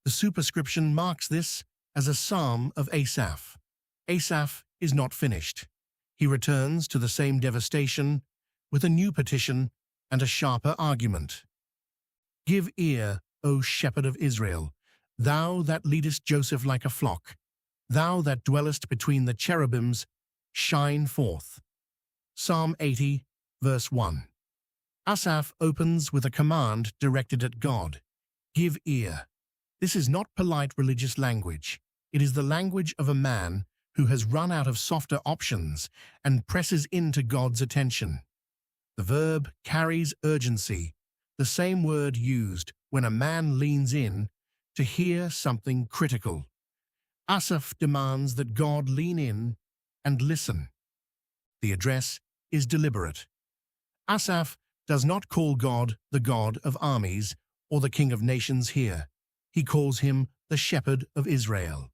The superscription marks this as a psalm of Asaph. Asaph is not finished. He returns to the same devastation with a new petition and a sharper argument. Give ear, O shepherd of Israel, thou that leadest Joseph like a flock, thou that dwellest between the cherubims, shine forth. Psalm 80, verse 1. Asaph opens with a command directed at God. Give ear. This is not polite religious language. It is the language of a man who has run out of softer options and presses into God's attention. The verb carries urgency, the same word used when a man leans in to hear something critical. Asaph demands that God lean in and listen. The address is deliberate. Asaph does not call God the God of armies or the King of nations here. He calls him the Shepherd of Israel.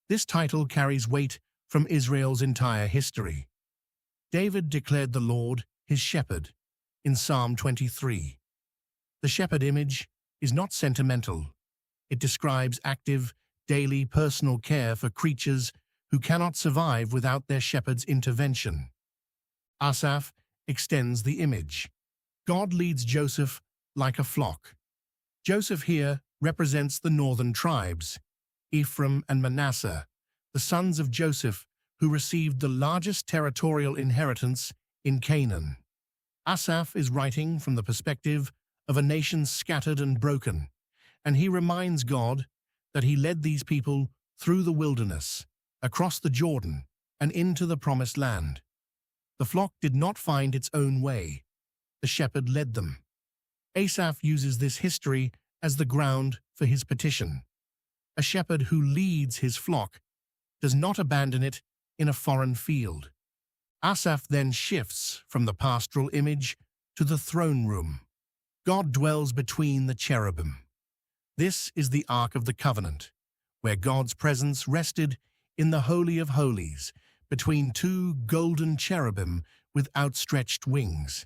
This title carries weight from Israel's entire history. David declared the Lord his shepherd in Psalm 23. The shepherd image is not sentimental. It describes active, daily personal care for creatures who cannot survive without their shepherd's intervention. Asaph extends the image. God leads Joseph like a flock. Joseph here represents the northern tribes, Ephraim and Manasseh, the sons of Joseph who received the largest territorial inheritance in Canaan. Asaph is writing from the perspective of a nation scattered and broken, and he reminds God that he led these people through the wilderness, across the Jordan, and into the promised land. The flock did not find its own way. The shepherd led them. Asaph uses this history as the ground for his petition. A shepherd who leads his flock does not abandon it in a foreign field. Asaph then shifts from the pastoral image to the throne room. God dwells between the cherubim. This is the Ark of the Covenant, where God's presence rested in the Holy of Holies, between two golden cherubim with outstretched wings.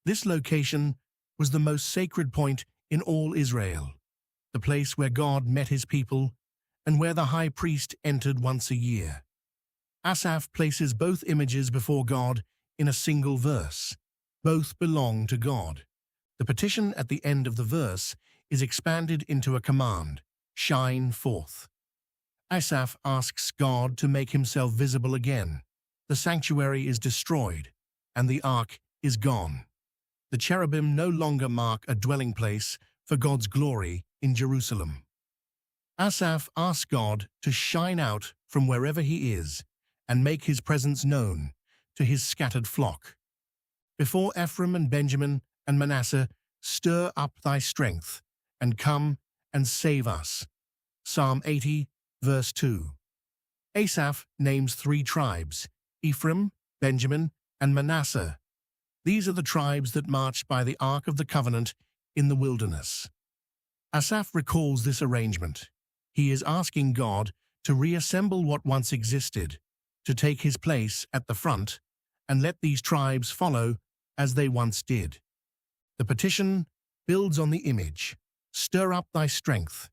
This location was the most sacred point in all Israel, the place where God met his people and where the high priest entered once a year. Asaph places both images before God in a single verse. Both belong to God. The petition at the end of the verse is expanded into a command, shine forth. Asaph asks God to make himself visible again. The sanctuary is destroyed, and the ark is gone. The cherubim no longer mark a dwelling place for God's glory in Jerusalem. Asaph asks God to shine out from wherever he is and make his presence known to his scattered flock. Before Ephraim and Benjamin and Manasseh, stir up thy strength and come and save us. Psalm 80, verse 2. Asaph names 3 tribes, Ephraim, Benjamin, and Manasseh. These are the tribes that marched by the Ark of the Covenant in the wilderness. Asaph recalls this arrangement. He is asking God to reassemble what once existed, to take his place at the front, and let these tribes follow as they once did. The petition builds on the image, stir up thy strength.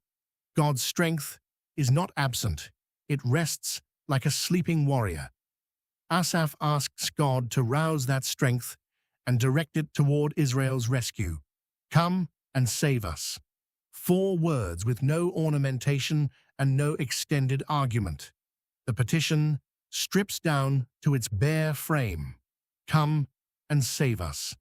God's strength is not absent, it rests like a sleeping warrior. Asaph asks God to rouse that strength and direct it toward Israel's rescue. Come and save us. 4 words with no ornamentation and no extended argument. The petition strips down to its bare frame. Come and save us.